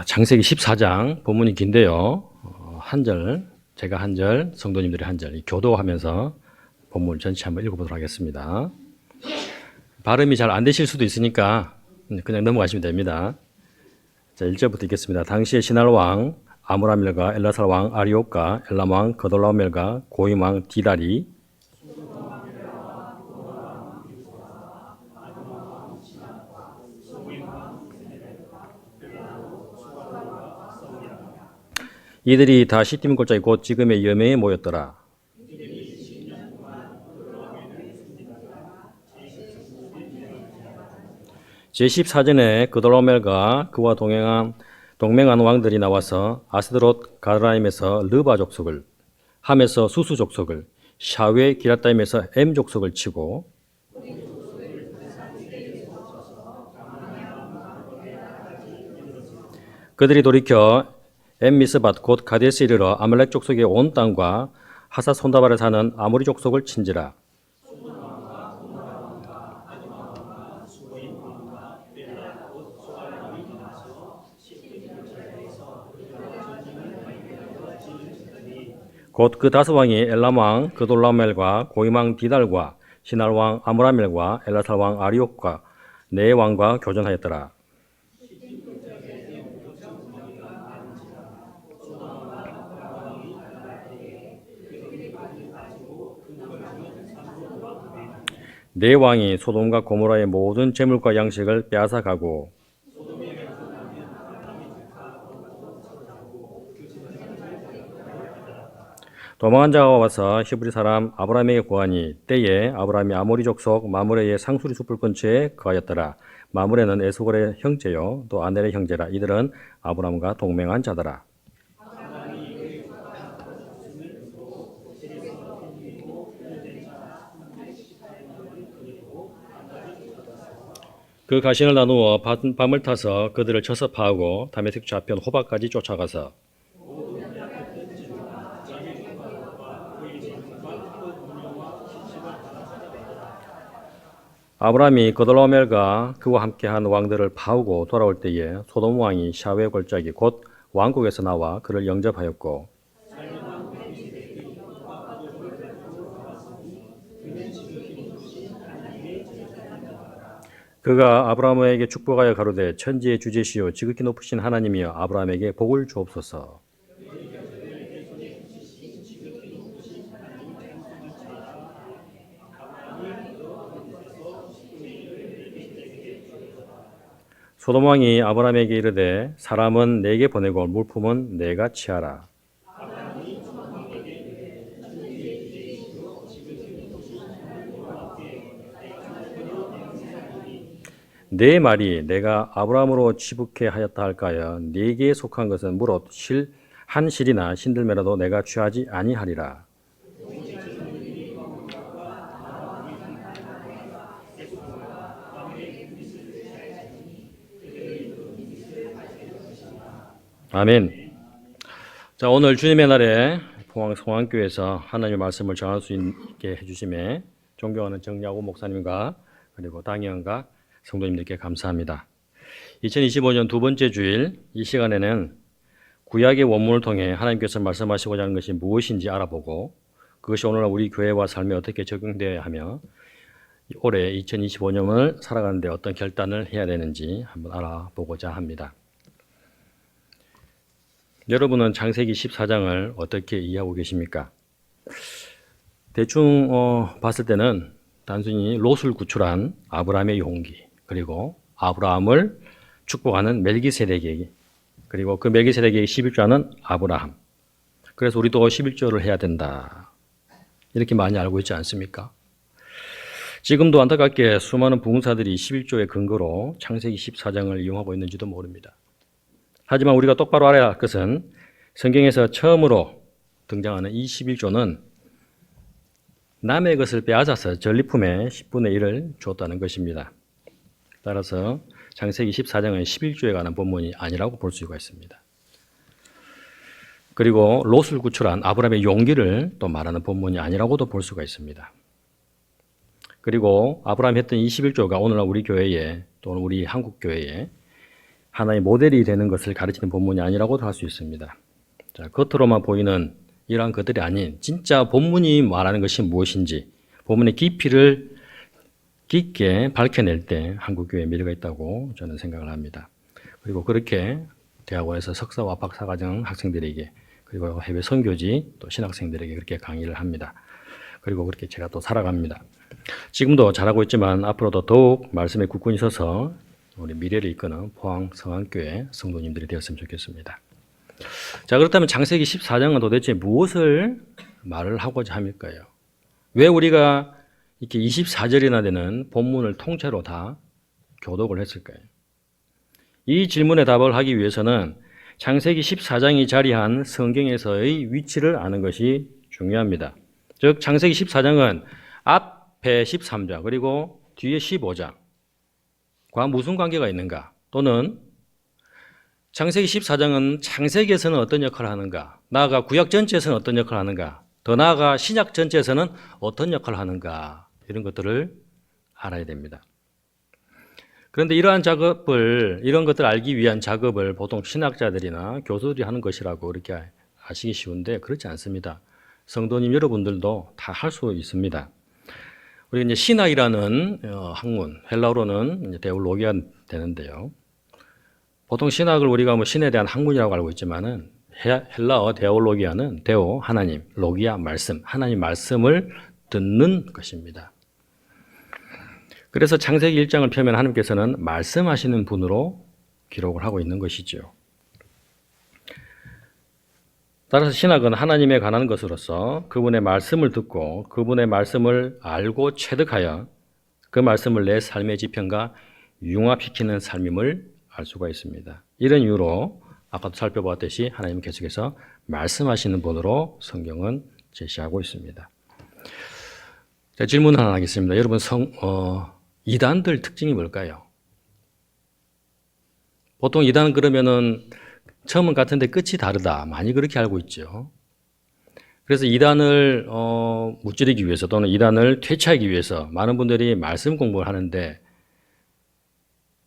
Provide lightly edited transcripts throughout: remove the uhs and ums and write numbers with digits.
창세기 14장 본문이 긴데요. 제가 한 절, 성도님들이 한 절, 교도하면서 본문 전체 한번 읽어보도록 하겠습니다. 발음이 잘 안 되실 수도 있으니까 그냥 넘어가시면 됩니다. 자, 1절부터 읽겠습니다. 당시에 시날 왕 아므라멜과 엘라살 왕 아리옥과 엘람 왕 그돌라오멜과 고임 왕 디달이 이들이 다 시딤 골짜기 곧 지금의 여매에 모였더라. 제14전에 그돌라오멜과 그와 동맹한 왕들이 나와서 아스드롯 가드라임에서 르바 족속을, 함에서 수수 족속을, 샤웨 기라타임에서 엠 족속을 치고 그들이 돌이켜 엠미스밭 곧 가데스 이르러 아말렉 족속의 온 땅과 하사손다발에 사는 아모리 족속을 친지라. 곧 그 다섯 왕이 엘람 왕 그돌라멜과 고임 왕 디달과 시날 왕 아므라멜과 엘라살 왕 아리옥과 네 왕과 교전하였더라. 네 왕이 소돔과 고모라의 모든 재물과 양식을 빼앗아 가고 도망한 자가 와서 히브리 사람 아브라함에게 구하니 때에 아브라함이 아모리 족속 마므레의 상수리 숲을 근처에 거하였더라. 마므레는 에스골의 형제요 또 아넬의 형제라. 이들은 아브라함과 동맹한 자더라. 그 가신을 나누어 밤을 타서 그들을 쳐서 파하고 다메섹 좌편 호박까지 쫓아가서 아브라함이 그돌라오멜과 그와 함께한 왕들을 파오고 돌아올 때에 소돔 왕이 샤웨 골짜기 곧 왕국에서 나와 그를 영접하였고 그가 아브라함에게 축복하여 가로되 천지의 주제시요 지극히 높으신 하나님이여 아브라함에게 복을 주옵소서. 소돔 왕이 아브라함에게 이르되 사람은 내게 보내고 물품은 내가 취하라. 내 말이 내가 아브라함으로 취북해 하였다 할까요? 네게 속한 것은 무릇 한 실이나 신들매라도 내가 취하지 아니하리라. 아멘. 자, 오늘 주님의 날에 포항 성황교회에서 하나님의 말씀을 전할 수 있게 해주심에 존경하는 정야구 목사님과 그리고 당의원과 성도님들께 감사합니다. 2025년 두 번째 주일 이 시간에는 구약의 원문을 통해 하나님께서 말씀하시고자 하는 것이 무엇인지 알아보고 그것이 오늘날 우리 교회와 삶에 어떻게 적용되어야 하며 올해 2025년을 살아가는데 어떤 결단을 해야 되는지 한번 알아보고자 합니다. 여러분은 창세기 14장을 어떻게 이해하고 계십니까? 대충 봤을 때는 단순히 롯을 구출한 아브라함의 용기, 그리고 아브라함을 축복하는 멜기세덱에게, 그리고 그 멜기세덱에게 11조하는 아브라함. 그래서 우리도 11조를 해야 된다. 이렇게 많이 알고 있지 않습니까? 지금도 안타깝게 수많은 부흥사들이 11조의 근거로 창세기 14장을 이용하고 있는지도 모릅니다. 하지만 우리가 똑바로 알아야 할 것은 성경에서 처음으로 등장하는 이 11조는 남의 것을 빼앗아서 전리품의 10분의 1을 줬다는 것입니다. 따라서 창세기 14장은 11조에 관한 본문이 아니라고 볼 수가 있습니다. 그리고 롯을 구출한 아브라함의 용기를 또 말하는 본문이 아니라고도 볼 수가 있습니다. 그리고 아브라함이 했던 이 11조가 오늘날 우리 교회에 또는 우리 한국 교회에 하나의 모델이 되는 것을 가르치는 본문이 아니라고도 할 수 있습니다. 자, 겉으로만 보이는 이러한 것들이 아닌 진짜 본문이 말하는 것이 무엇인지 본문의 깊이를 깊게 밝혀낼 때 한국교회에 미래가 있다고 저는 생각을 합니다. 그리고 그렇게 대학원에서 석사와 박사과정 학생들에게 그리고 해외 선교지 또 신학생들에게 그렇게 강의를 합니다. 그리고 그렇게 제가 또 살아갑니다. 지금도 잘하고 있지만 앞으로도 더욱 말씀에 굳건히 서서 우리 미래를 이끄는 포항 성안교회 성도님들이 되었으면 좋겠습니다. 자, 그렇다면 창세기 14장은 도대체 무엇을 말을 하고자 합니까요? 왜 우리가 이렇게 24절이나 되는 본문을 통째로 다 교독을 했을까요? 이 질문에 답을 하기 위해서는 창세기 14장이 자리한 성경에서의 위치를 아는 것이 중요합니다. 즉 창세기 14장은 앞에 13장 그리고 뒤에 15장과 무슨 관계가 있는가? 또는 창세기 14장은 창세기에서는 어떤 역할을 하는가? 나아가 구약 전체에서는 어떤 역할을 하는가? 더 나아가 신약 전체에서는 어떤 역할을 하는가? 이런 것들을 알아야 됩니다. 그런데 이러한 이런 것들을 알기 위한 작업을 보통 신학자들이나 교수들이 하는 것이라고 이렇게 아시기 쉬운데 그렇지 않습니다. 성도님 여러분들도 다 할 수 있습니다. 우리 이제 신학이라는 학문, 헬라어로는 이제 데올로기가 되는데요. 보통 신학을 우리가 뭐 신에 대한 학문이라고 알고 있지만은 헬라어 데올로기아는 데오 하나님, 로기아 말씀, 하나님 말씀을 듣는 것입니다. 그래서 창세기 1장을 펴면 하나님께서는 말씀하시는 분으로 기록을 하고 있는 것이죠. 따라서 신학은 하나님에 관한 것으로서 그분의 말씀을 듣고 그분의 말씀을 알고 체득하여 그 말씀을 내 삶의 지편과 융합시키는 삶임을 알 수가 있습니다. 이런 이유로 아까도 살펴보았듯이 하나님은 계속해서 말씀하시는 분으로 성경은 제시하고 있습니다. 자, 질문 하나 하겠습니다. 여러분 이단들 특징이 뭘까요? 보통 이단 그러면은 처음은 같은데 끝이 다르다. 많이 그렇게 알고 있죠. 그래서 이단을 무찌르기 위해서 또는 이단을 퇴치하기 위해서 많은 분들이 말씀 공부를 하는데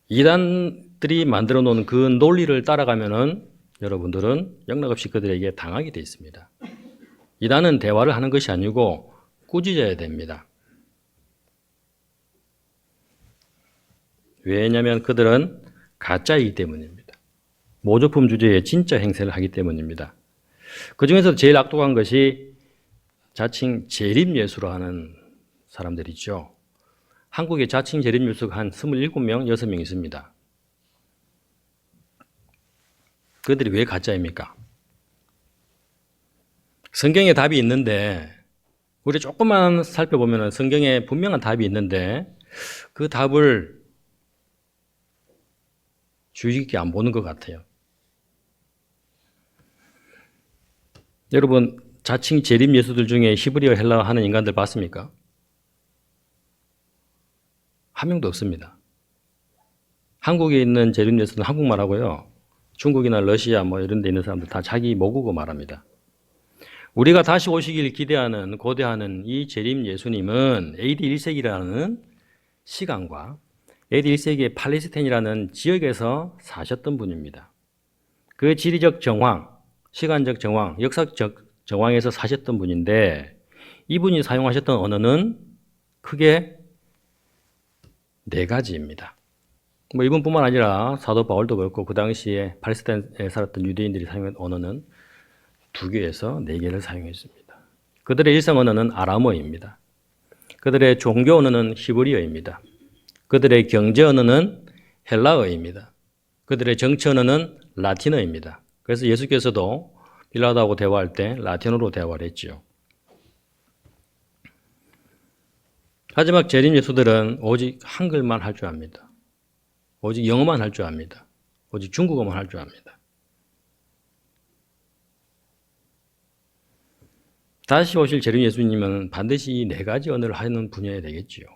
이단들이 만들어 놓은 그 논리를 따라가면은 여러분들은 영락없이 그들에게 당하게 돼 있습니다. 이단은 대화를 하는 것이 아니고 꾸짖어야 됩니다. 왜냐하면 그들은 가짜이기 때문입니다. 모조품 주제에 진짜 행세를 하기 때문입니다. 그 중에서 제일 악독한 것이 자칭 재림예수로 하는 사람들이죠. 한국에 자칭 재림예수가 한 27명, 6명 있습니다. 그들이 왜 가짜입니까? 성경에 답이 있는데 우리 조금만 살펴보면 성경에 분명한 답이 있는데 그 답을 주의 깊게 안 보는 것 같아요. 여러분 자칭 재림 예수들 중에 히브리어 헬라어 하는 인간들 봤습니까? 한 명도 없습니다. 한국에 있는 재림 예수는 한국말 하고요. 중국이나 러시아 뭐 이런 데 있는 사람들 다 자기 모국어 말합니다. 우리가 다시 오시길 기대하는 고대하는 이 재림 예수님은 AD 1세기라는 시간과 AD 1세기의 팔레스타인이라는 지역에서 사셨던 분입니다. 그 지리적 정황, 시간적 정황, 역사적 정황에서 사셨던 분인데 이분이 사용하셨던 언어는 크게 4가지입니다. 뭐 이분뿐만 아니라 사도 바울도 그렇고 그 당시에 팔레스타인에 살았던 유대인들이 사용한 언어는 2개에서 4개를 사용했습니다. 그들의 일상 언어는 아람어입니다. 그들의 종교 언어는 히브리어입니다. 그들의 경제 언어는 헬라어입니다. 그들의 정치 언어는 라틴어입니다. 그래서 예수께서도 빌라도하고 대화할 때 라틴어로 대화를 했죠. 하지만 재림 예수들은 오직 한글만 할 줄 압니다. 오직 영어만 할 줄 압니다. 오직 중국어만 할 줄 압니다. 다시 오실 재림 예수님은 반드시 이 4가지 언어를 하는 분야에 되겠지요.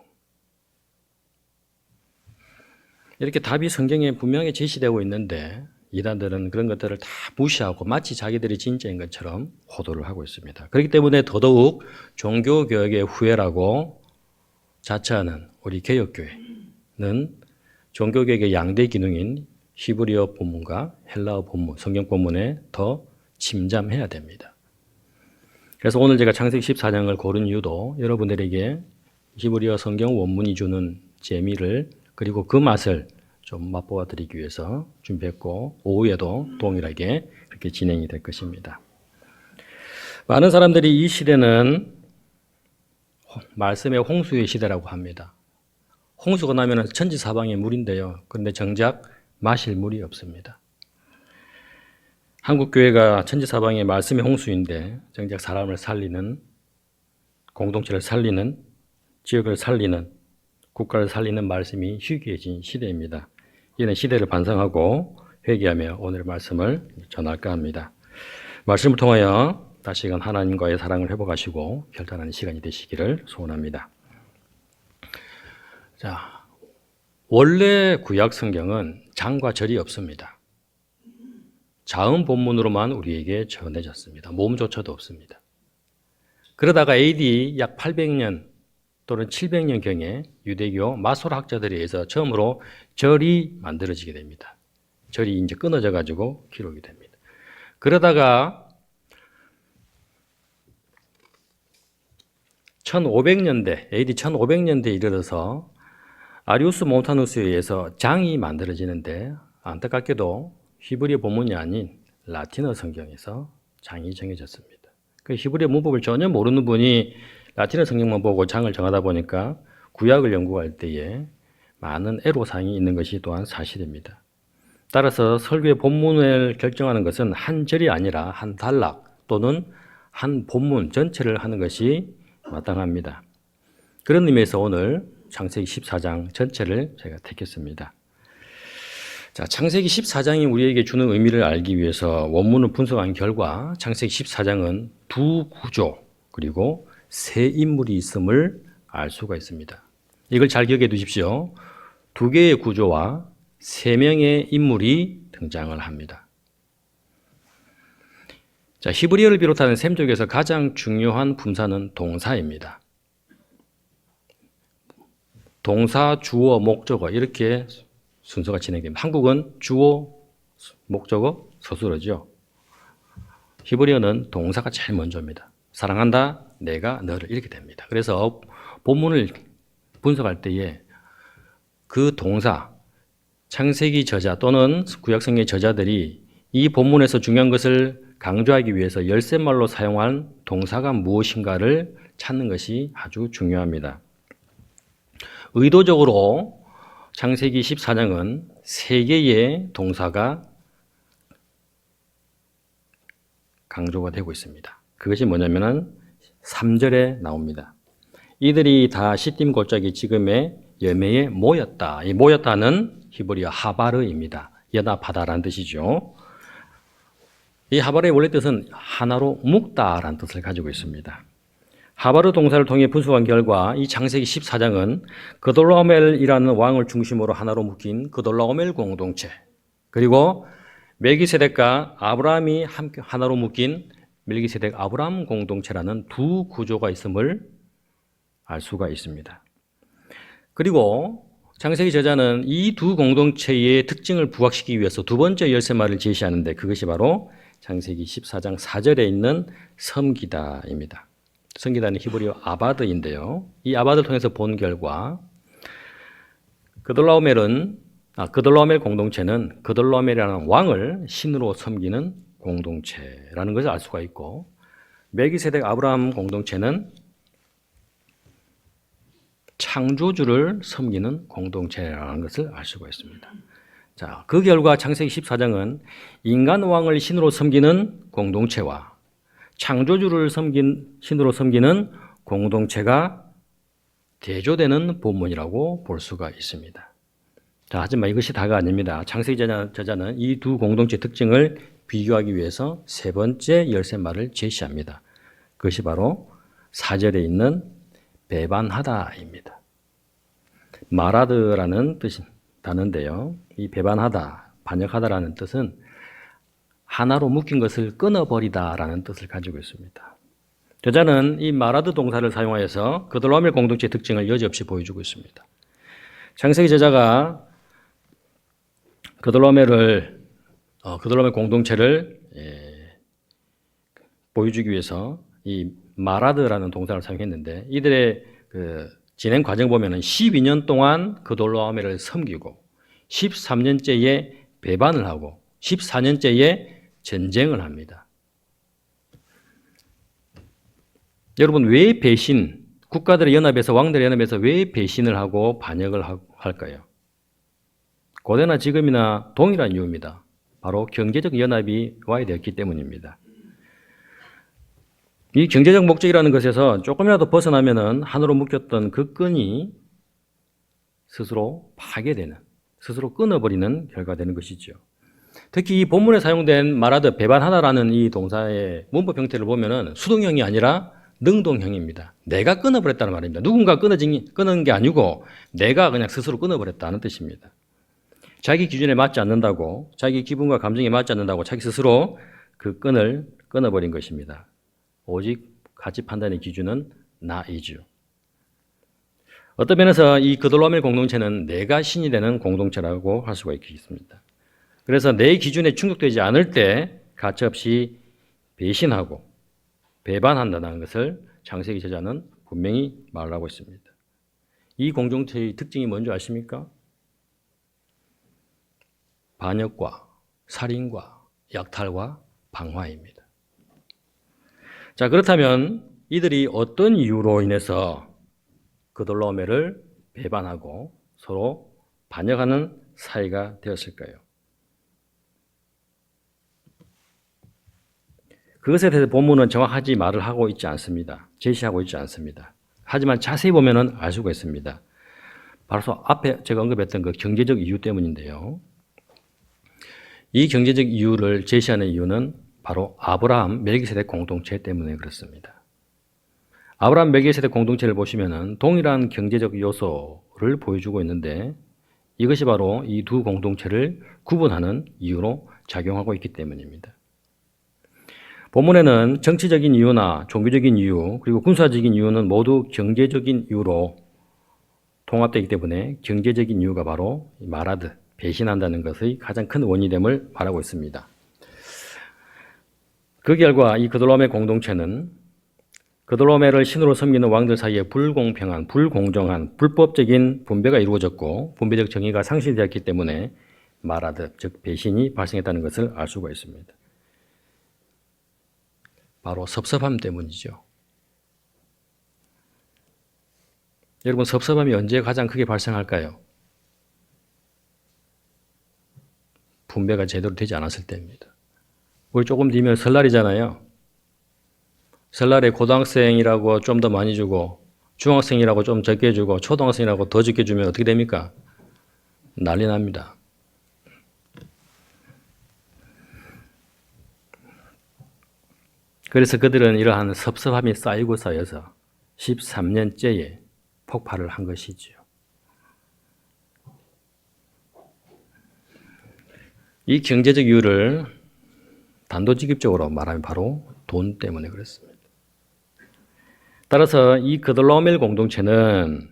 이렇게 답이 성경에 분명히 제시되고 있는데 이단들은 그런 것들을 다 무시하고 마치 자기들이 진짜인 것처럼 호도를 하고 있습니다. 그렇기 때문에 더더욱 종교개혁의 후예라고 자처하는 우리 개혁교회는 종교개혁의 양대 기능인 히브리어 본문과 헬라어 본문, 성경 본문에 더 침잠해야 됩니다. 그래서 오늘 제가 창세기 14장을 고른 이유도 여러분들에게 히브리어 성경 원문이 주는 재미를 그리고 그 맛을 좀 맛보아 드리기 위해서 준비했고 오후에도 동일하게 그렇게 진행이 될 것입니다. 많은 사람들이 이 시대는 말씀의 홍수의 시대라고 합니다. 홍수가 나면 천지사방에 물인데요. 그런데 정작 마실 물이 없습니다. 한국교회가 천지사방에 말씀의 홍수인데 정작 사람을 살리는, 공동체를 살리는, 지역을 살리는, 국가를 살리는 말씀이 희귀해진 시대입니다. 이는 시대를 반성하고 회개하며 오늘의 말씀을 전할까 합니다. 말씀을 통하여 다시금 하나님과의 사랑을 회복하시고 결단하는 시간이 되시기를 소원합니다. 자, 원래 구약 성경은 장과 절이 없습니다. 자음 본문으로만 우리에게 전해졌습니다. 모음조차도 없습니다. 그러다가 AD 약 800년 또는 700년경에 유대교 마소라 학자들에 의해서 처음으로 절이 만들어지게 됩니다. 절이 이제 끊어져 가지고 기록이 됩니다. 그러다가 1500년대, AD 1500년대에 이르러서 아리우스 몬타누스에 의해서 장이 만들어지는데 안타깝게도 히브리어 본문이 아닌 라틴어 성경에서 장이 정해졌습니다. 그 히브리어 문법을 전혀 모르는 분이 라틴어 성경만 보고 장을 정하다 보니까 구약을 연구할 때에 많은 애로사항이 있는 것이 또한 사실입니다. 따라서 설교의 본문을 결정하는 것은 한 절이 아니라 한 단락 또는 한 본문 전체를 하는 것이 마땅합니다. 그런 의미에서 오늘 창세기 14장 전체를 제가 택했습니다. 자, 창세기 14장이 우리에게 주는 의미를 알기 위해서 원문을 분석한 결과 창세기 14장은 두 구조 그리고 세 인물이 있음을 알 수가 있습니다. 이걸 잘 기억해 두십시오. 두 개의 구조와 세 명의 인물이 등장을 합니다. 자, 히브리어를 비롯하는 셈족에서 가장 중요한 품사는 동사입니다. 동사, 주어, 목적어 이렇게 순서가 진행됩니다. 한국은 주어, 목적어, 서술어죠. 히브리어는 동사가 제일 먼저입니다. 사랑한다, 내가 너를 이렇게 됩니다. 그래서 본문을 분석할 때에 그 동사, 창세기 저자 또는 구약성경의 저자들이 이 본문에서 중요한 것을 강조하기 위해서 열쇠말로 사용한 동사가 무엇인가를 찾는 것이 아주 중요합니다. 의도적으로 창세기 14장은 세 개의 동사가 강조가 되고 있습니다. 그것이 뭐냐면은 3절에 나옵니다. 이들이 다 시딤 골짜기 지금의 여매에 모였다. 이 모였다는 히브리어 하바르입니다. 연합하다라는 뜻이죠. 이 하바르의 원래 뜻은 하나로 묶다라는 뜻을 가지고 있습니다. 하바르 동사를 통해 분석한 결과 이 창세기 14장은 그돌라오멜이라는 왕을 중심으로 하나로 묶인 그돌라오멜 공동체 그리고 멜기세덱과 아브라함이 함께 하나로 묶인 멜기세덱 아브라함 공동체라는 두 구조가 있음을 알 수가 있습니다. 그리고 창세기 저자는 이 두 공동체의 특징을 부각시키기 위해서 두 번째 열쇠말을 제시하는데 그것이 바로 창세기 14장 4절에 있는 섬기다입니다. 섬기다는 히브리어 아바드인데요. 이 아바드를 통해서 본 결과 그돌라오멜 공동체는 그돌라오멜이라는 왕을 신으로 섬기는 공동체라는 것을 알 수가 있고 멜기세덱 아브라함 공동체는 창조주를 섬기는 공동체라는 것을 알 수가 있습니다. 자, 그 결과 창세기 14장은 인간 왕을 신으로 섬기는 공동체와 창조주를 신으로 섬기는 공동체가 대조되는 본문이라고 볼 수가 있습니다. 자, 하지만 이것이 다가 아닙니다. 창세기 저자는 이 두 공동체 특징을 비교하기 위해서 세 번째 열쇠말을 제시합니다. 그것이 바로 4절에 있는 배반하다입니다. 마라드라는 뜻이 단어인데요. 이 배반하다, 반역하다라는 뜻은 하나로 묶인 것을 끊어버리다라는 뜻을 가지고 있습니다. 저자는 이 마라드 동사를 사용하여서 그돌라오멜 공동체의 특징을 여지없이 보여주고 있습니다. 창세기 저자가 그돌로메 공동체를 보여주기 위해서 이 마라드라는 동사를 사용했는데 이들의 그 진행 과정 보면은 12년 동안 그돌로메를 섬기고 13년째에 배반을 하고 14년째에 전쟁을 합니다. 여러분 왜 국가들의 연합에서 왕들의 연합에서 왜 배신을 하고 반역을 할까요? 고대나 지금이나 동일한 이유입니다. 바로 경제적 연합이 와해되었기 때문입니다. 이 경제적 목적이라는 것에서 조금이라도 벗어나면은 한으로 묶였던 그 끈이 스스로 파괴되는, 스스로 끊어버리는 결과가 되는 것이죠. 특히 이 본문에 사용된 마라드 배반하다라는 이 동사의 문법 형태를 보면은 수동형이 아니라 능동형입니다. 내가 끊어버렸다는 말입니다. 누군가 끊은 게 아니고 내가 그냥 스스로 끊어버렸다는 뜻입니다. 자기 기준에 맞지 않는다고, 자기 기분과 감정에 맞지 않는다고 자기 스스로 그 끈을 끊어버린 것입니다. 오직 가치 판단의 기준은 나이죠. 어떤 면에서 이 그돌로메 공동체는 내가 신이 되는 공동체라고 할 수가 있겠습니다. 그래서 내 기준에 충족되지 않을 때 가차없이 배신하고 배반한다는 것을 창세기 저자는 분명히 말하고 있습니다. 이 공동체의 특징이 뭔지 아십니까? 반역과 살인과 약탈과 방화입니다. 자, 그렇다면 이들이 어떤 이유로 인해서 그돌로메를 배반하고 서로 반역하는 사이가 되었을까요? 그것에 대해서 본문은 정확하게 말을 하고 있지 않습니다. 제시하고 있지 않습니다. 하지만 자세히 보면은 알 수가 있습니다. 바로 앞에 제가 언급했던 그 경제적 이유 때문인데요. 이 경제적 이유를 제시하는 이유는 바로 아브라함 멜기세덱 공동체 때문에 그렇습니다. 아브라함 멜기세덱 공동체를 보시면은 동일한 경제적 요소를 보여주고 있는데 이것이 바로 이 두 공동체를 구분하는 이유로 작용하고 있기 때문입니다. 본문에는 정치적인 이유나 종교적인 이유 그리고 군사적인 이유는 모두 경제적인 이유로 통합되기 때문에 경제적인 이유가 바로 마라드, 배신한다는 것의 가장 큰 원인됨을 말하고 있습니다. 그 결과 이 그돌로메 공동체는 그돌로메를 신으로 섬기는 왕들 사이에 불공평한, 불공정한, 불법적인 분배가 이루어졌고 분배적 정의가 상실되었기 때문에 마라드, 즉 배신이 발생했다는 것을 알 수가 있습니다. 바로 섭섭함 때문이죠. 여러분 섭섭함이 언제 가장 크게 발생할까요? 분배가 제대로 되지 않았을 때입니다. 우리 조금 뒤면 설날이잖아요. 설날에 고등학생이라고 좀 더 많이 주고 중학생이라고 좀 적게 주고 초등학생이라고 더 적게 주면 어떻게 됩니까? 난리 납니다. 그래서 그들은 이러한 섭섭함이 쌓이고 쌓여서 13년째에 폭발을 한 것이지요. 이 경제적 이유를 단도직입적으로 말하면 바로 돈 때문에 그렇습니다. 따라서 이 그돌로멜 공동체는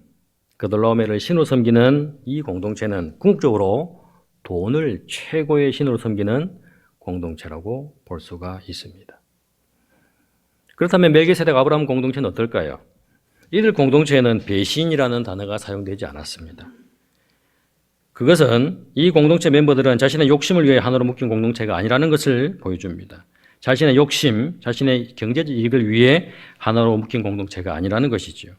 그돌로멜을 신으로 섬기는 이 공동체는 궁극적으로 돈을 최고의 신으로 섬기는 공동체라고 볼 수가 있습니다. 그렇다면 멜기세덱 아브라함 공동체는 어떨까요? 이들 공동체에는 배신이라는 단어가 사용되지 않았습니다. 그것은 이 공동체 멤버들은 자신의 욕심을 위해 하나로 묶인 공동체가 아니라는 것을 보여줍니다. 자신의 욕심, 자신의 경제적 이익을 위해 하나로 묶인 공동체가 아니라는 것이죠.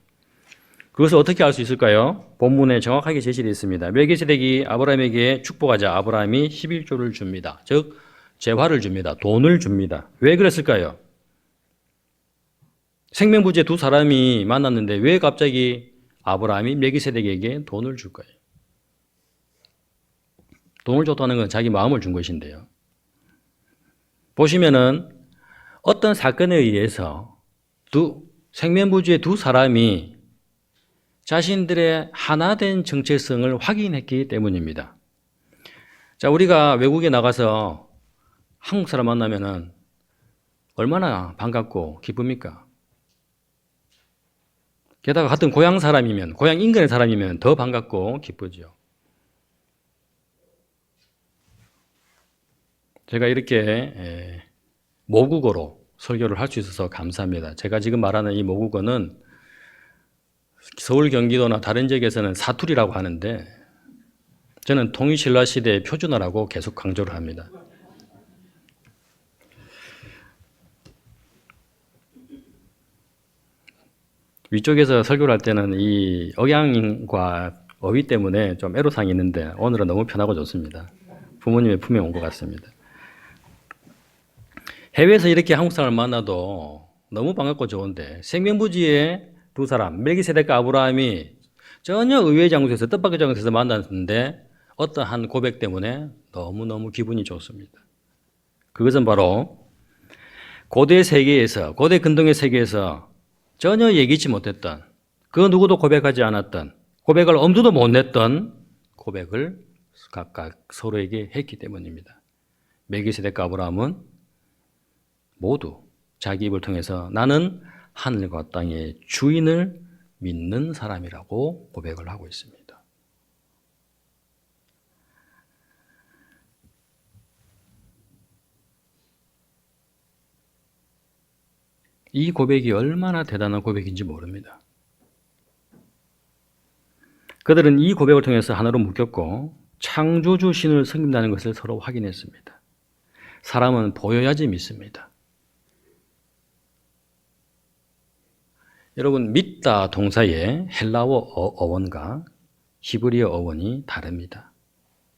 그것을 어떻게 알 수 있을까요? 본문에 정확하게 제시되어 있습니다. 멜기세덱이 아브라함에게 축복하자 아브라함이 11조를 줍니다. 즉 재화를 줍니다. 돈을 줍니다. 왜 그랬을까요? 생명부재 두 사람이 만났는데 왜 갑자기 아브라함이 멜기세덱에게 돈을 줄까요? 돈을 줬다는 건 자기 마음을 준 것인데요. 보시면은 어떤 사건에 의해서 생명부지의 두 사람이 자신들의 하나된 정체성을 확인했기 때문입니다. 자, 우리가 외국에 나가서 한국 사람 만나면은 얼마나 반갑고 기쁩니까? 게다가 같은 고향 사람이면, 고향 인근의 사람이면 더 반갑고 기쁘죠. 제가 이렇게 모국어로 설교를 할 수 있어서 감사합니다. 제가 지금 말하는 이 모국어는 서울 경기도나 다른 지역에서는 사투리라고 하는데 저는 통일신라 시대의 표준어라고 계속 강조를 합니다. 위쪽에서 설교를 할 때는 이 억양과 어휘 때문에 좀 애로사항이 있는데 오늘은 너무 편하고 좋습니다. 부모님의 품에 온 것 같습니다. 해외에서 이렇게 한국 사람을 만나도 너무 반갑고 좋은데 생명부지의 두 사람 멜기세덱과 아브라함이 전혀 의외의 장소에서 뜻밖의 장소에서 만났는데 어떠한 고백 때문에 너무너무 기분이 좋습니다. 그것은 바로 고대 세계에서 고대 근동의 세계에서 전혀 예기치 못했던 그 누구도 고백하지 않았던 고백을 엄두도 못 냈던 고백을 각각 서로에게 했기 때문입니다. 멜기세덱과 아브라함은 모두 자기 입을 통해서 나는 하늘과 땅의 주인을 믿는 사람이라고 고백을 하고 있습니다. 이 고백이 얼마나 대단한 고백인지 모릅니다. 그들은 이 고백을 통해서 하나로 묶였고 창조주 신을 섬긴다는 것을 서로 확인했습니다. 사람은 보여야지 믿습니다. 여러분, 믿다 동사의 헬라어 어원과 히브리어 어원이 다릅니다.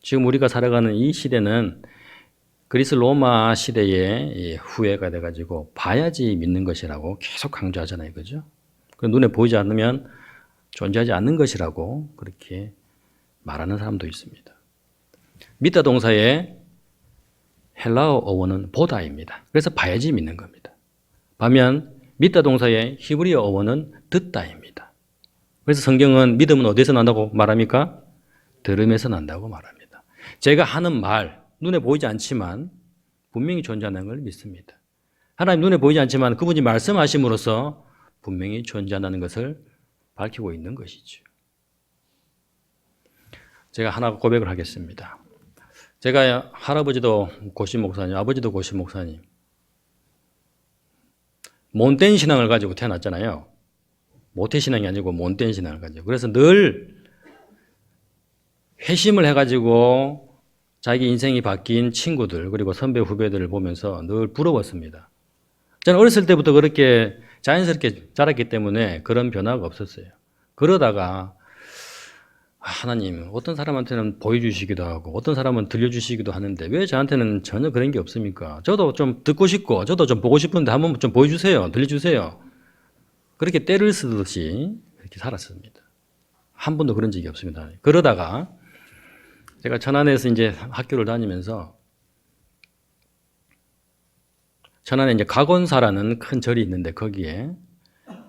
지금 우리가 살아가는 이 시대는 그리스 로마 시대의 후예가 돼가지고 봐야지 믿는 것이라고 계속 강조하잖아요. 그죠? 눈에 보이지 않으면 존재하지 않는 것이라고 그렇게 말하는 사람도 있습니다. 믿다 동사의 헬라어 어원은 보다입니다. 그래서 봐야지 믿는 겁니다. 반면 믿다 동사의 히브리어 어원은 듣다입니다. 그래서 성경은 믿음은 어디서 난다고 말합니까? 들음에서 난다고 말합니다. 제가 하는 말, 눈에 보이지 않지만 분명히 존재하는 걸 믿습니다. 하나님 눈에 보이지 않지만 그분이 말씀하심으로써 분명히 존재한다는 것을 밝히고 있는 것이죠. 제가 하나 고백을 하겠습니다. 제가 할아버지도 고신 목사님, 아버지도 고신 목사님, 못된 신앙을 가지고 태어났잖아요. 모태 신앙이 아니고 못된 신앙을 가지고. 그래서 늘 회심을 해가지고 자기 인생이 바뀐 친구들 그리고 선배 후배들을 보면서 늘 부러웠습니다. 저는 어렸을 때부터 그렇게 자연스럽게 자랐기 때문에 그런 변화가 없었어요. 그러다가 하나님 어떤 사람한테는 보여주시기도 하고 어떤 사람은 들려주시기도 하는데 왜 저한테는 전혀 그런 게 없습니까? 저도 좀 듣고 싶고 저도 좀 보고 싶은데 한번 좀 보여주세요. 들려주세요. 그렇게 때를 쓰듯이 그렇게 살았습니다. 한 번도 그런 적이 없습니다. 그러다가 제가 천안에서 이제 학교를 다니면서 천안에 이제 가건사라는 큰 절이 있는데 거기에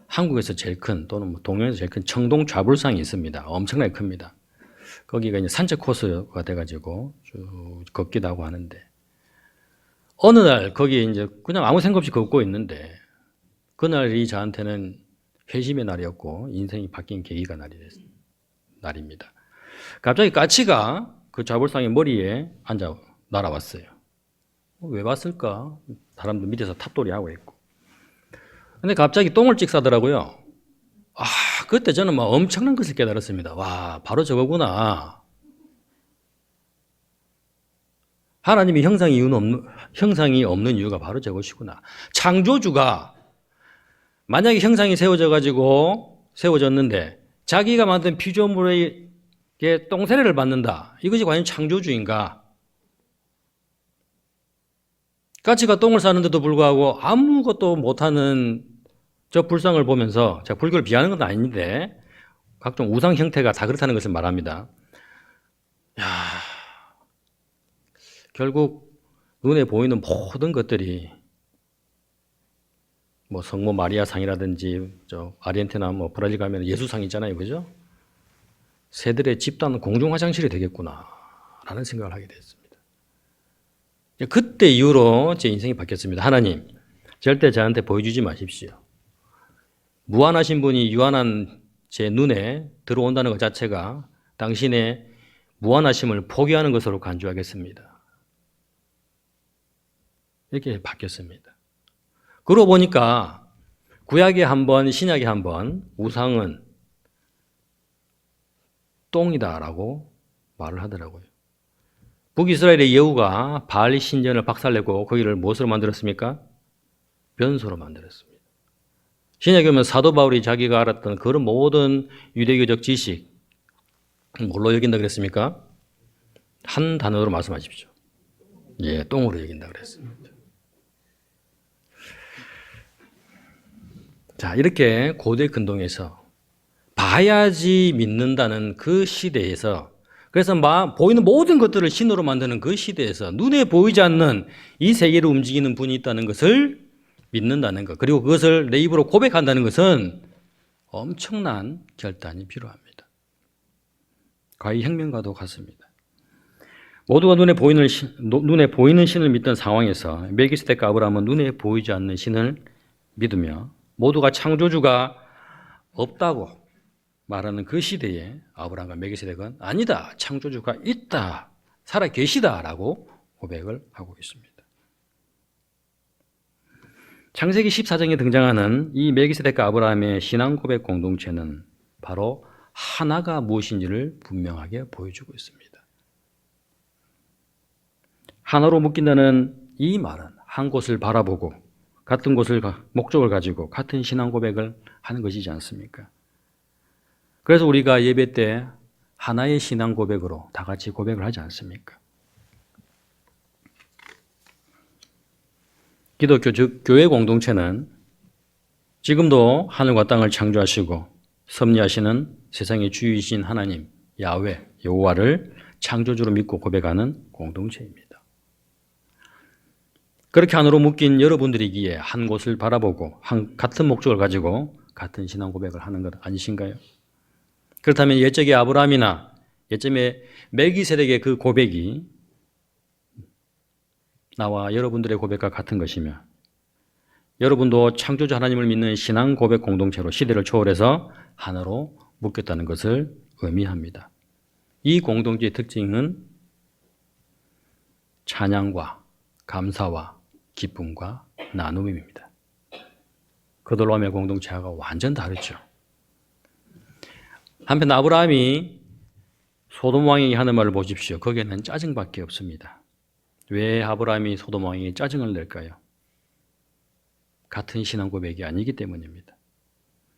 한국에서 제일 큰 또는 뭐 동양에서 제일 큰 청동 좌불상이 있습니다. 엄청나게 큽니다. 거기가 이제 산책 코스가 돼가지고 쭉 걷기도 하고 하는데 어느 날 거기에 이제 그냥 아무 생각 없이 걷고 있는데 그날이 저한테는 회심의 날이었고 인생이 바뀐 계기가 날입니다. 갑자기 까치가 그 좌불상의 머리에 앉아 날아왔어요. 왜 왔을까? 사람들 밑에서 탑돌이 하고 있고. 근데 갑자기 똥을 찍 싸더라고요. 그때 저는 막 엄청난 것을 깨달았습니다. 와, 바로 저거구나. 하나님이 형상이 없는 이유가 바로 저것이구나. 창조주가 만약에 형상이 세워졌는데 자기가 만든 피조물에게 똥세례를 받는다. 이것이 과연 창조주인가? 까치가 똥을 싸는데도 불구하고 아무것도 못하는 저 불상을 보면서 제가 불교를 비하는 건 아닌데 각종 우상 형태가 다 그렇다는 것을 말합니다. 결국 눈에 보이는 모든 것들이 뭐 성모 마리아 상이라든지 저 아르헨티나 뭐 브라질 가면 예수상 있잖아요. 그죠? 새들의 집단 공중 화장실이 되겠구나라는 생각을 하게 됐습니다. 그때 이후로 제 인생이 바뀌었습니다. 하나님, 절대 저한테 보여주지 마십시오. 무한하신 분이 유한한 제 눈에 들어온다는 것 자체가 당신의 무한하심을 포기하는 것으로 간주하겠습니다. 이렇게 바뀌었습니다. 그러고 보니까 구약에 한 번, 신약에 한 번 우상은 똥이다라고 말을 하더라고요. 북이스라엘의 여우가 바알 신전을 박살내고 거기를 무엇으로 만들었습니까? 변소로 만들었습니다. 신약에 보면 사도 바울이 자기가 알았던 그런 모든 유대교적 지식 뭘로 여긴다 그랬습니까? 한 단어로 말씀하십시오. 예, 똥으로 여긴다 그랬습니다. 자, 이렇게 고대 근동에서 봐야지 믿는다는 그 시대에서, 그래서 보이는 모든 것들을 신으로 만드는 그 시대에서 눈에 보이지 않는 이 세계를 움직이는 분이 있다는 것을 믿는다는 것, 그리고 그것을 내 입으로 고백한다는 것은 엄청난 결단이 필요합니다. 과거 혁명과도 같습니다. 모두가 눈에 보이는 신을 믿던 상황에서 멜기세덱과 아브라함은 눈에 보이지 않는 신을 믿으며 모두가 창조주가 없다고 말하는 그 시대에 아브라함과 멜기세덱은 아니다, 창조주가 있다, 살아 계시다라고 고백을 하고 있습니다. 창세기 14장에 등장하는 이 멜기세덱과 아브라함의 신앙 고백 공동체는 바로 하나가 무엇인지를 분명하게 보여주고 있습니다. 하나로 묶인다는 이 말은 한 곳을 바라보고 같은 곳을 목적을 가지고 같은 신앙 고백을 하는 것이지 않습니까? 그래서 우리가 예배 때 하나의 신앙 고백으로 다 같이 고백을 하지 않습니까? 기독교 즉 교회 공동체는 지금도 하늘과 땅을 창조하시고 섭리하시는 세상의 주이신 하나님 야훼 여호와를 창조주로 믿고 고백하는 공동체입니다. 그렇게 하나로 묶인 여러분들이기에 한 곳을 바라보고 같은 목적을 가지고 같은 신앙 고백을 하는 것 아니신가요? 그렇다면 옛적의 아브라함이나 옛점의 멜기세덱의 그 고백이 나와 여러분들의 고백과 같은 것이며 여러분도 창조주 하나님을 믿는 신앙 고백 공동체로 시대를 초월해서 하나로 묶였다는 것을 의미합니다. 이 공동체의 특징은 찬양과 감사와 기쁨과 나눔입니다. 그돌람의 공동체와 완전 다르죠. 한편 아브라함이 소돔 왕에게 하는 말을 보십시오. 거기에는 짜증밖에 없습니다. 왜 아브라함이 소돔 왕에게 짜증을 낼까요? 같은 신앙 고백이 아니기 때문입니다.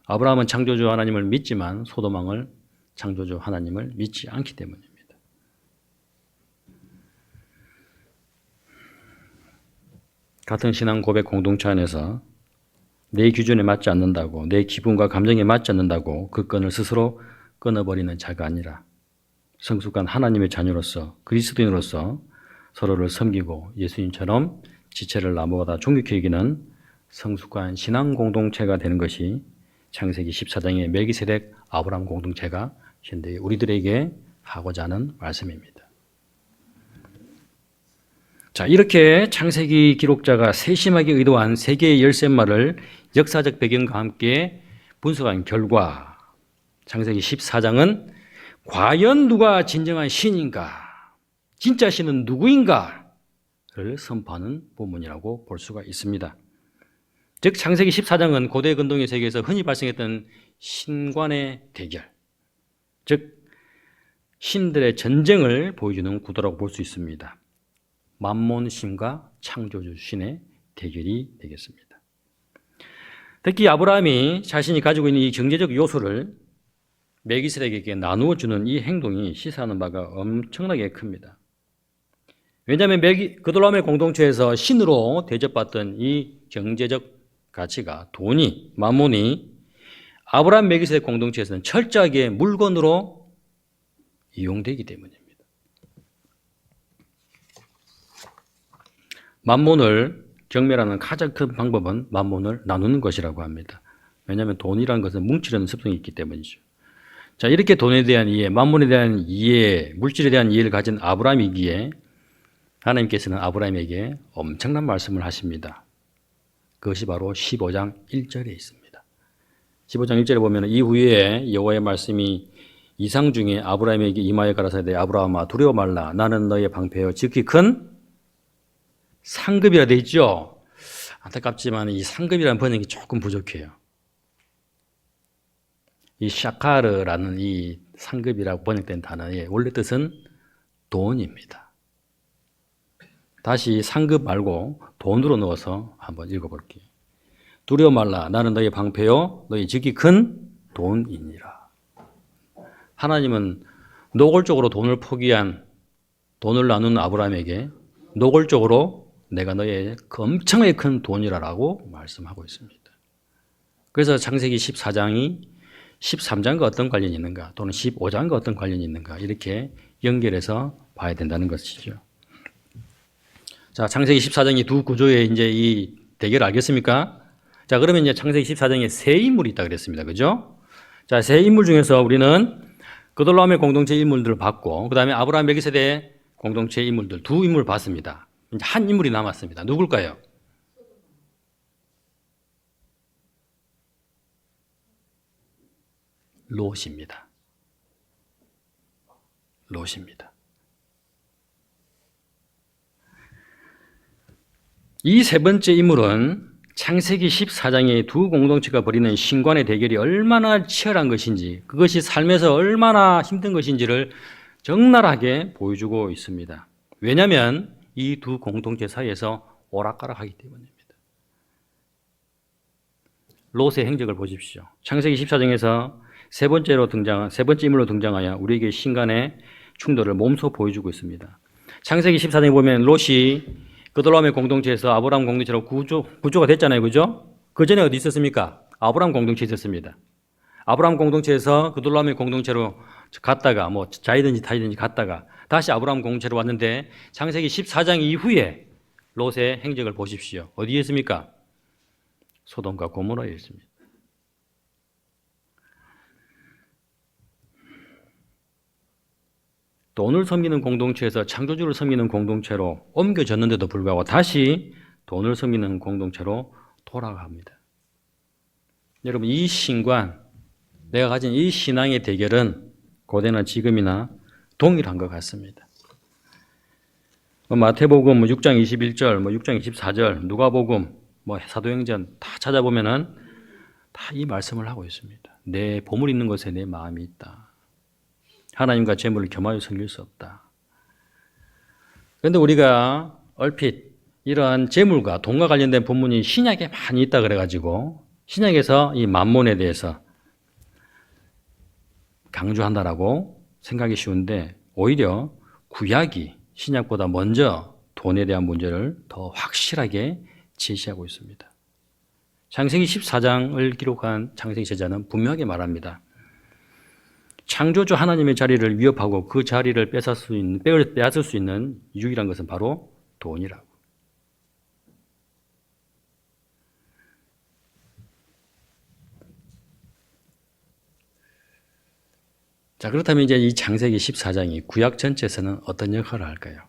아브라함은 창조주 하나님을 믿지만 소돔 왕을 창조주 하나님을 믿지 않기 때문입니다. 같은 신앙 고백 공동체 안에서 내 기준에 맞지 않는다고, 내 기분과 감정에 맞지 않는다고 그 끈을 스스로 끊어버리는 자가 아니라 성숙한 하나님의 자녀로서 그리스도인으로서 서로를 섬기고 예수님처럼 지체를 나무보다 존귀히 여기는 성숙한 신앙 공동체가 되는 것이 창세기 14장의 멜기세덱 아브라함 공동체가 현대 우리들에게 하고자 하는 말씀입니다. 자, 이렇게 창세기 기록자가 세심하게 의도한 세 개의 열쇠말을 역사적 배경과 함께 분석한 결과 창세기 14장은 과연 누가 진정한 신인가, 진짜 신은 누구인가를 선포하는 본문이라고 볼 수가 있습니다. 즉 창세기 14장은 고대 근동의 세계에서 흔히 발생했던 신관의 대결, 즉 신들의 전쟁을 보여주는 구도라고 볼 수 있습니다. 만몬신과 창조주 신의 대결이 되겠습니다. 특히 아브라함이 자신이 가지고 있는 이 경제적 요소를 멜기세덱에게 나누어 주는 이 행동이 시사하는 바가 엄청나게 큽니다. 왜냐하면 그돌람의 공동체에서 신으로 대접받던 이 경제적 가치가 돈이, 만몬이 아브라함 멜기세덱 공동체에서는 철저하게 물건으로 이용되기 때문입니다. 만몬을 경멸하는 가장 큰 방법은 만몬을 나누는 것이라고 합니다. 왜냐하면 돈이라는 것은 뭉치려는 습성이 있기 때문이죠. 자, 이렇게 돈에 대한 이해, 만몬에 대한 이해, 물질에 대한 이해를 가진 아브라함이기에 하나님께서는 아브라함에게 엄청난 말씀을 하십니다. 그것이 바로 15장 1절에 있습니다. 15장 1절에 보면 이후에 여호와의 말씀이 이상 중에 아브라함에게 임하여 가라사대 아브라함아 두려워 말라 나는 너의 방패여 지극히 큰 상급이라 돼 있죠. 안타깝지만 이 상급이라는 번역이 조금 부족해요. 이 샤카르라는 이 상급이라고 번역된 단어의 원래 뜻은 돈입니다. 다시 상급 말고 돈으로 넣어서 한번 읽어볼게요. 두려워 말라. 나는 너희 방패요 너희 지극히 큰 돈이니라. 하나님은 노골적으로 돈을 포기한, 돈을 나눈 아브라함에게 노골적으로 내가 너의 엄청나게 큰 돈이라고 말씀하고 있습니다. 그래서 창세기 14장이 13장과 어떤 관련이 있는가, 또는 15장과 어떤 관련이 있는가, 이렇게 연결해서 봐야 된다는 것이죠. 자, 창세기 14장이 두 구조의 이제 이 대결을 알겠습니까? 자, 그러면 이제 창세기 14장에 세 인물이 있다 그랬습니다. 그죠? 자, 세 인물 중에서 우리는 그돌라움의 공동체 인물들을 봤고, 그 다음에 아브라함 멜기세덱 공동체 인물들 두 인물을 봤습니다. 이제 한 인물이 남았습니다. 누굴까요? 롯입니다. 롯입니다. 이 세 번째 인물은 창세기 14장의 두 공동체가 벌이는 신관의 대결이 얼마나 치열한 것인지, 그것이 삶에서 얼마나 힘든 것인지를 적나라하게 보여주고 있습니다. 왜냐하면 이 두 공동체 사이에서 오락가락하기 때문입니다. 롯의 행적을 보십시오. 창세기 14장에서 세 번째 인물로 등장하여 우리에게 신간의 충돌을 몸소 보여주고 있습니다. 창세기 14장에 보면 롯이 그돌라움의 공동체에서 아브라함 공동체로 구조가 됐잖아요. 그죠? 그 전에 어디 있었습니까? 아브라함 공동체에 있었습니다. 아브라함 공동체에서 그돌라움의 공동체로 갔다가 뭐 자이든지 타이든지 갔다가 다시 아브라함 공동체로 왔는데 창세기 14장 이후에 롯의 행적을 보십시오. 어디에 있습니까? 소돔과 고모라에 있습니다. 돈을 섬기는 공동체에서 창조주를 섬기는 공동체로 옮겨졌는데도 불구하고 다시 돈을 섬기는 공동체로 돌아갑니다. 여러분, 이 신관, 내가 가진 이 신앙의 대결은 고대나 지금이나 동일한 것 같습니다. 마태복음 6장 21절, 6장 24절, 누가복음, 사도행전 다 찾아보면은 다 이 말씀을 하고 있습니다. 내 보물 있는 것에 내 마음이 있다. 하나님과 재물을 겸하여 섬길 수 없다. 그런데 우리가 얼핏 이러한 재물과 돈과 관련된 본문이 신약에 많이 있다 그래가지고 신약에서 이 만몬에 대해서 강조한다라고 생각이 쉬운데 오히려 구약이 신약보다 먼저 돈에 대한 문제를 더 확실하게 제시하고 있습니다. 창세기 14장을 기록한 창세기 제자는 분명하게 말합니다. 창조주 하나님의 자리를 위협하고 그 자리를 빼앗을 수 있는 유일한 것은 바로 돈이라고. 자, 그렇다면 이제 이 창세기 14장이 구약 전체에서는 어떤 역할을 할까요?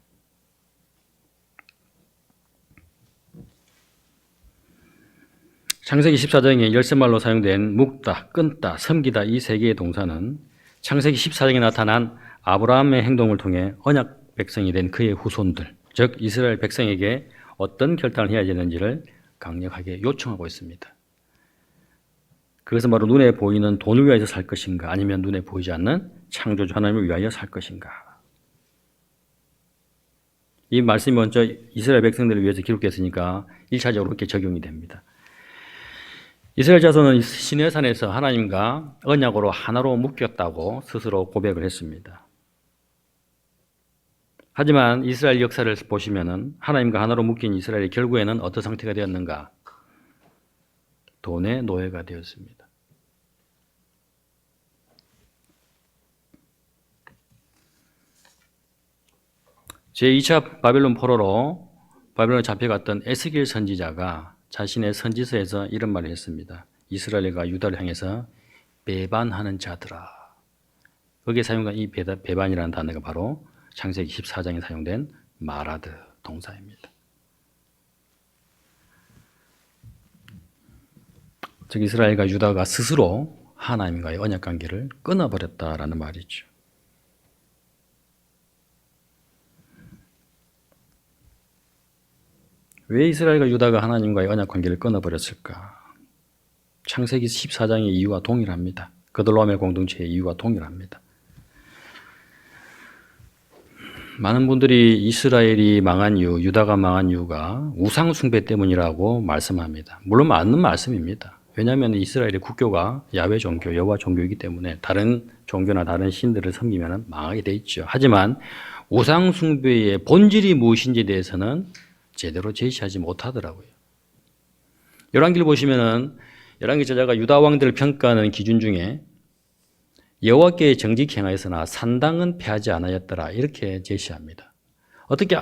창세기 14장에 열쇠말로 사용된 묵다, 끊다, 섬기다 이 세 개의 동사는 창세기 14장에 나타난 아브라함의 행동을 통해 언약 백성이 된 그의 후손들, 즉 이스라엘 백성에게 어떤 결단을 해야 되는지를 강력하게 요청하고 있습니다. 그것은 바로 눈에 보이는 돈을 위하여 살 것인가, 아니면 눈에 보이지 않는 창조주 하나님을 위하여 살 것인가. 이 말씀이 먼저 이스라엘 백성들을 위해서 기록됐으니까 1차적으로 이렇게 적용이 됩니다. 이스라엘 자손은 시내산에서 하나님과 언약으로 하나로 묶였다고 스스로 고백을 했습니다. 하지만 이스라엘 역사를 보시면은 하나님과 하나로 묶인 이스라엘이 결국에는 어떤 상태가 되었는가? 돈의 노예가 되었습니다. 제2차 바벨론 포로로 바벨론에 잡혀갔던 에스겔 선지자가 자신의 선지서에서 이런 말을 했습니다. 이스라엘과 유다를 향해서 배반하는 자들아. 거기에 사용된 이 배반이라는 단어가 바로 창세기 14장에 사용된 마라드 동사입니다. 즉 이스라엘과 유다가 스스로 하나님과의 언약 관계를 끊어버렸다라는 말이죠. 왜 이스라엘과 유다가 하나님과의 언약 관계를 끊어버렸을까? 창세기 14장의 이유와 동일합니다. 그들로아멜 공동체의 이유와 동일합니다. 많은 분들이 이스라엘이 망한 이유, 유다가 망한 이유가 우상 숭배 때문이라고 말씀합니다. 물론 맞는 말씀입니다. 왜냐하면 이스라엘의 국교가 야훼 종교, 여호와 종교이기 때문에 다른 종교나 다른 신들을 섬기면 망하게 돼 있죠. 하지만 우상 숭배의 본질이 무엇인지에 대해서는 제대로 제시하지 못하더라고요. 열왕기를 보시면은 열왕기 저자가 유다 왕들을 평가하는 기준 중에 여호와께 정직히 행하였으나 산당은 패하지 않았더라 이렇게 제시합니다. 어떻게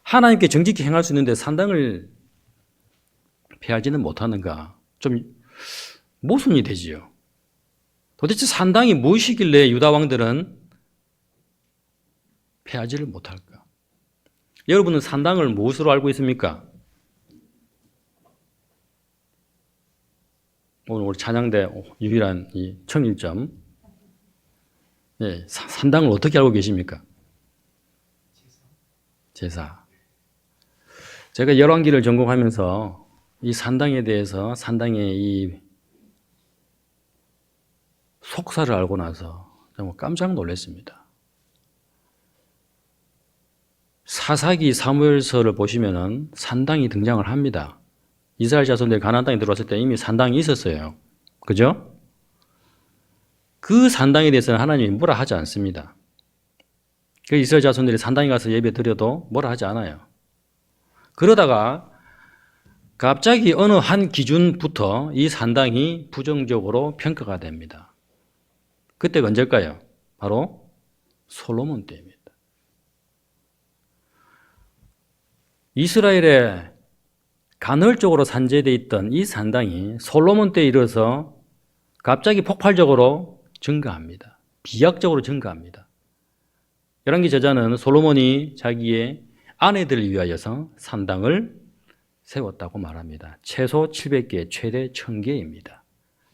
하나님께 정직히 행할 수 있는데 산당을 패하지는 못하는가? 좀 모순이 되지요. 도대체 산당이 무엇이길래 유다 왕들은 패하지를 못할까? 여러분은 산당을 무엇으로 알고 있습니까? 오늘 우리 찬양대 유일한 이 청일점. 예, 산당을 어떻게 알고 계십니까? 제사. 제가 열왕기를 전공하면서 이 산당에 대해서 산당의 이 속사를 알고 나서 정말 깜짝 놀랐습니다. 사사기 사무엘서를 보시면은 산당이 등장을 합니다. 이스라엘 자손들이 가나안 땅에 들어왔을 때 이미 산당이 있었어요. 그죠? 그 산당에 대해서는 하나님이 뭐라 하지 않습니다. 그 이스라엘 자손들이 산당에 가서 예배 드려도 뭐라 하지 않아요. 그러다가 갑자기 어느 한 기준부터 이 산당이 부정적으로 평가가 됩니다. 그때가 언제일까요? 바로 솔로몬 때입니다. 이스라엘에 간헐적으로 산재되어 있던 이 산당이 솔로몬 때에 이르러서 갑자기 폭발적으로 증가합니다. 비약적으로 증가합니다. 열왕기 저자는 솔로몬이 자기의 아내들을 위하여서 산당을 세웠다고 말합니다. 최소 700개, 최대 1000개입니다.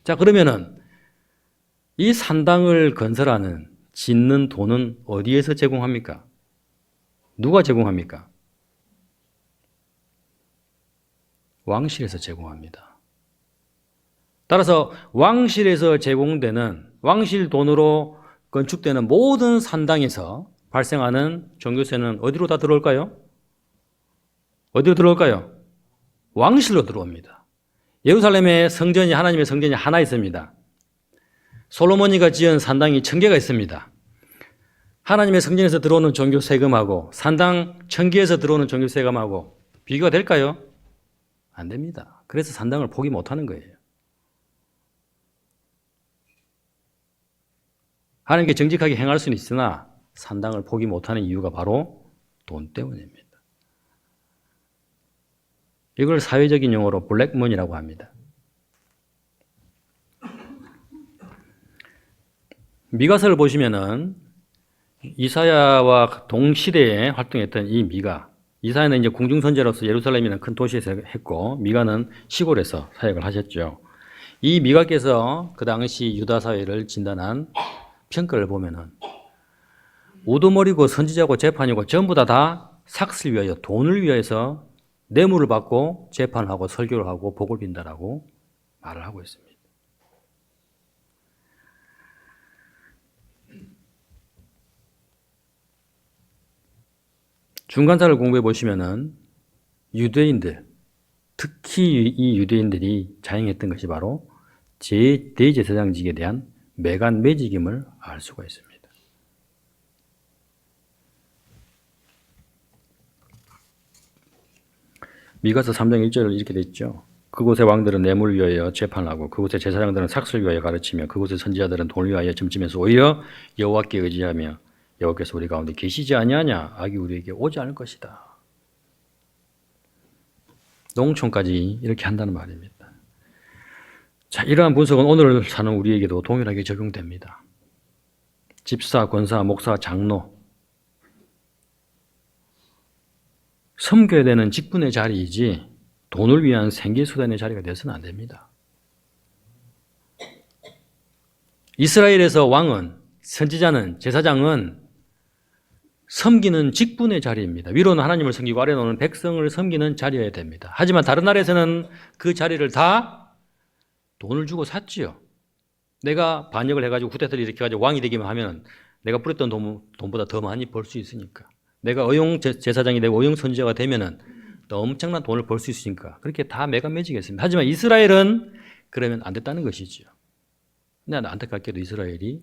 자, 그러면은 이 산당을 건설하는, 짓는 돈은 어디에서 제공합니까? 누가 제공합니까? 왕실에서 제공합니다. 따라서 왕실에서 제공되는, 왕실 돈으로 건축되는 모든 산당에서 발생하는 종교세는 어디로 다 들어올까요? 어디로 들어올까요? 왕실로 들어옵니다. 예루살렘에 성전이, 하나님의 성전이 하나 있습니다. 솔로몬이가 지은 산당이 1000개가 있습니다. 하나님의 성전에서 들어오는 종교 세금하고 산당 1000개에서 들어오는 종교 세금하고 비교가 될까요? 안 됩니다. 그래서 산당을 포기 못하는 거예요. 하나님께 정직하게 행할 수는 있으나 산당을 포기 못하는 이유가 바로 돈 때문입니다. 이걸 사회적인 용어로 블랙머니라고 합니다. 미가서를 보시면은 이사야와 동시대에 활동했던 이 미가, 이사야는 이제 공중선제로서 예루살렘이라는 큰 도시에서 했고 미가는 시골에서 사역을 하셨죠. 이 미가께서 그 당시 유다 사회를 진단한 평가를 보면은 우두머리고 선지자고 재판이고 전부 다 삭슬 위하여 돈을 위해서 뇌물을 받고 재판을 하고 설교를 하고 복을 빈다라고 말을 하고 있습니다. 중간사를 공부해 보시면은 유대인들, 특히 이 유대인들이 자행했던 것이 바로 대제사장직에 대한 매간 매직임을 알 수가 있습니다. 미가서 3장 1절을 이렇게 돼 있죠. 그곳의 왕들은 뇌물을 위하여 재판을 하고 그곳의 제사장들은 삭슬을 위하여 가르치며 그곳의 선지자들은 돈을 위하여 점치면서 오히려 여호와께 의지하며 여호와께서 우리 가운데 계시지 아니하냐 악이 우리에게 오지 않을 것이다. 농촌까지 이렇게 한다는 말입니다. 자, 이러한 분석은 오늘 사는 우리에게도 동일하게 적용됩니다. 집사, 권사, 목사, 장로 섬겨야 되는 직분의 자리이지 돈을 위한 생계수단의 자리가 되어서는 안 됩니다. 이스라엘에서 왕은, 선지자는, 제사장은 섬기는 직분의 자리입니다. 위로는 하나님을 섬기고 아래로는 백성을 섬기는 자리여야 됩니다. 하지만 다른 나라에서는 그 자리를 다 돈을 주고 샀지요. 내가 반역을 해가지고 후퇴들을 일으켜가지고 왕이 되기만 하면 내가 뿌렸던 돈보다 더 많이 벌 수 있으니까. 내가 의용 제사장이 되고 의용 선지자가 되면은 또 엄청난 돈을 벌 수 있으니까 그렇게 다 매가매지겠습니다. 하지만 이스라엘은 그러면 안 됐다는 것이죠. 근데 안타깝게도 이스라엘이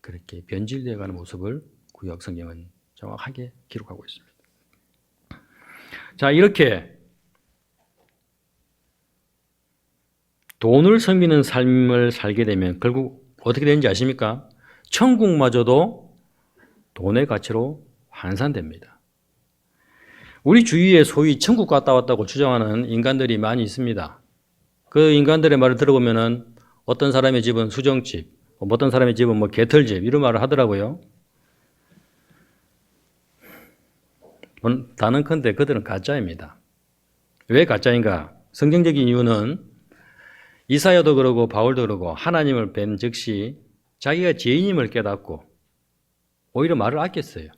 그렇게 변질되어가는 모습을 구약 성경은 정확하게 기록하고 있습니다. 자, 이렇게 돈을 섬기는 삶을 살게 되면 결국 어떻게 되는지 아십니까? 천국마저도 돈의 가치로 환산됩니다. 우리 주위에 소위 천국 갔다 왔다고 주장하는 인간들이 많이 있습니다. 그 인간들의 말을 들어보면은 어떤 사람의 집은 수정집, 어떤 사람의 집은 뭐 개털집 이런 말을 하더라고요. 단언컨대 그들은 가짜입니다. 왜 가짜인가? 성경적인 이유는 이사야도 그러고 바울도 그러고 하나님을 뵌 즉시 자기가 죄인임을 깨닫고 오히려 말을 아꼈어요.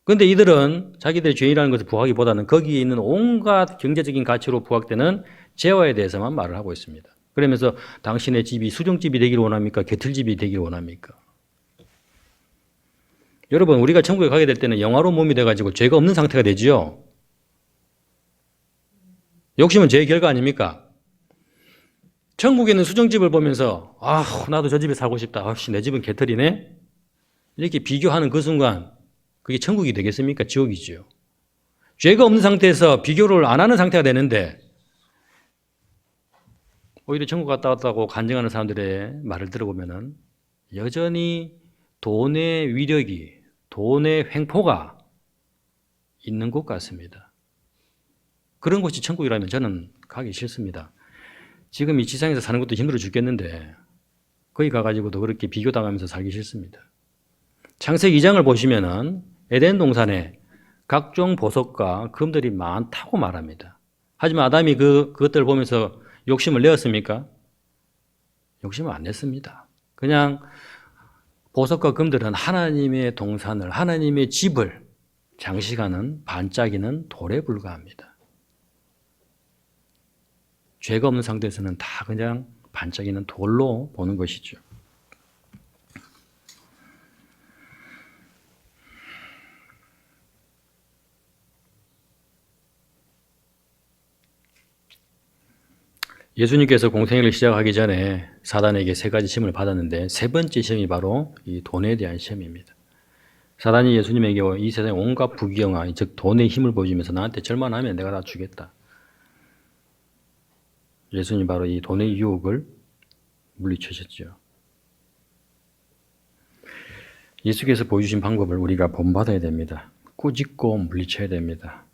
그런데 이들은 자기들의 죄인이라는 것을 부하기보다는 거기에 있는 온갖 경제적인 가치로 부각되는 재화에 대해서만 말을 하고 있습니다. 그러면서 당신의 집이 수정집이 되기를 원합니까? 개틀집이 되기를 원합니까? 여러분, 우리가 천국에 가게 될 때는 영화로운 몸이 돼가지고 죄가 없는 상태가 되지요. 욕심은 죄의 결과 아닙니까? 천국에 있는 수정집을 보면서 나도 저 집에 살고 싶다. 내 집은 개털이네. 이렇게 비교하는 그 순간 그게 천국이 되겠습니까? 지옥이죠. 죄가 없는 상태에서 비교를 안 하는 상태가 되는데 오히려 천국 갔다 왔다고 간증하는 사람들의 말을 들어보면은 여전히 돈의 위력이, 돈의 횡포가 있는 곳 같습니다. 그런 곳이 천국이라면 저는 가기 싫습니다. 지금 이 지상에서 사는 것도 힘들어 죽겠는데 거기 가가지고도 그렇게 비교당하면서 살기 싫습니다. 창세기 2장을 보시면은 에덴 동산에 각종 보석과 금들이 많다고 말합니다. 하지만 아담이 그것들을 보면서 욕심을 내었습니까? 욕심을 안 냈습니다. 그냥 보석과 금들은 하나님의 동산을, 하나님의 집을 장식하는 반짝이는 돌에 불과합니다. 죄가 없는 상태에서는 다 그냥 반짝이는 돌로 보는 것이죠. 예수님께서 공생애를 시작하기 전에 사단에게 3가지 시험을 받았는데 3번째 시험이 바로 이 돈에 대한 시험입니다. 사단이 예수님에게 이 세상의 온갖 부귀영화, 즉 돈의 힘을 보여주면서 나한테 절만하면 내가 다 주겠다. 예수님 바로 이 돈의 유혹을 물리치셨죠. 예수께서 보여주신 방법을 우리가 본받아야 됩니다. 꾸짖고 물리쳐야 됩니다.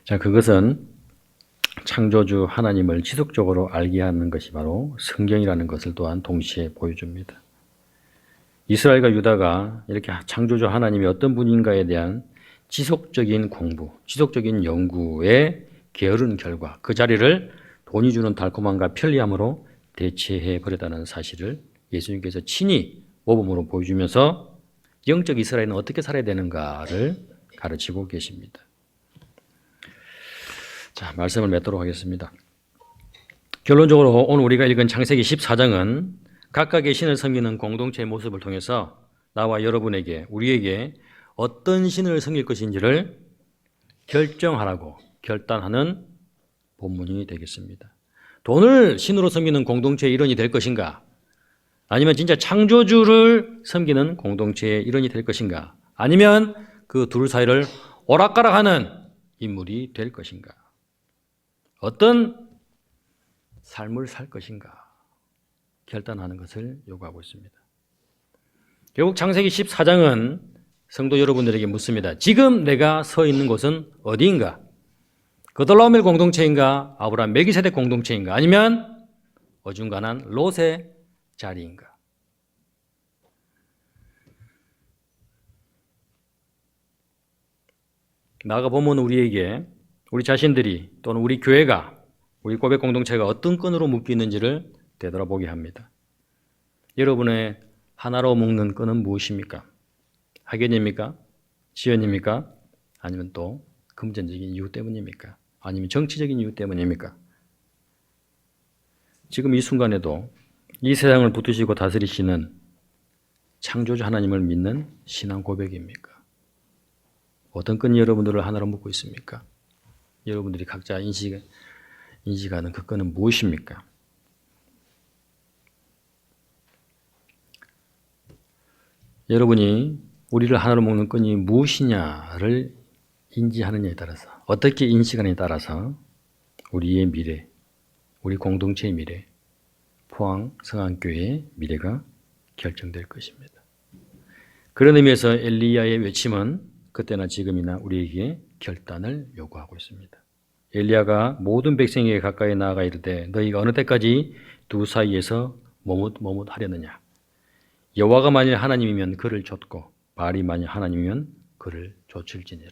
자, 그것은 창조주 하나님을 지속적으로 알게 하는 것이 바로 성경이라는 것을 또한 동시에 보여줍니다. 이스라엘과 유다가 이렇게 창조주 하나님이 어떤 분인가에 대한 지속적인 공부, 지속적인 연구에 게으른 결과 그 자리를 돈이 주는 달콤함과 편리함으로 대체해 버렸다는 사실을 예수님께서 친히 모범으로 보여주면서 영적 이스라엘은 어떻게 살아야 되는가를 가르치고 계십니다. 자, 말씀을 맺도록 하겠습니다. 결론적으로 오늘 우리가 읽은 창세기 14장은 각각의 신을 섬기는 공동체의 모습을 통해서 나와 여러분에게, 우리에게 어떤 신을 섬길 것인지를 결정하라고 결단하는 본문이 되겠습니다. 돈을 신으로 섬기는 공동체의 일원이 될 것인가? 아니면 진짜 창조주를 섬기는 공동체의 일원이 될 것인가? 아니면 그 둘 사이를 오락가락하는 인물이 될 것인가? 어떤 삶을 살 것인가 결단하는 것을 요구하고 있습니다. 결국 창세기 14장은 성도 여러분들에게 묻습니다. 지금 내가 서 있는 곳은 어디인가? 그돌라오멜 공동체인가? 아브라함 멜기세덱 공동체인가? 아니면 어중간한 롯의 자리인가? 나아가보면 우리에게 우리 자신들이 또는 우리 교회가 우리 고백 공동체가 어떤 끈으로 묶여 있는지를 되돌아보게 합니다. 여러분의 하나로 묶는 끈은 무엇입니까? 학연입니까? 지연입니까? 아니면 또 금전적인 이유 때문입니까? 아니면 정치적인 이유 때문입니까? 지금 이 순간에도 이 세상을 붙드시고 다스리시는 창조주 하나님을 믿는 신앙 고백입니까? 어떤 끈이 여러분들을 하나로 묶고 있습니까? 여러분들이 각자 인식하는 그 끈은 무엇입니까? 여러분이 우리를 하나로 묶는 끈이 무엇이냐를 인지하느냐에 따라서, 어떻게 인식하느냐에 따라서 우리의 미래, 우리 공동체의 미래, 포항 성안교회의 미래가 결정될 것입니다. 그런 의미에서 엘리야의 외침은 그때나 지금이나 우리에게 결단을 요구하고 있습니다. 엘리야가 모든 백성에게 가까이 나아가 이르되 너희가 어느 때까지 두 사이에서 머뭇하려느냐. 여호와가 만일 하나님이면 그를 좇고 바알이 만일 하나님이면 그를 좇을지니라.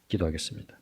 기도하겠습니다.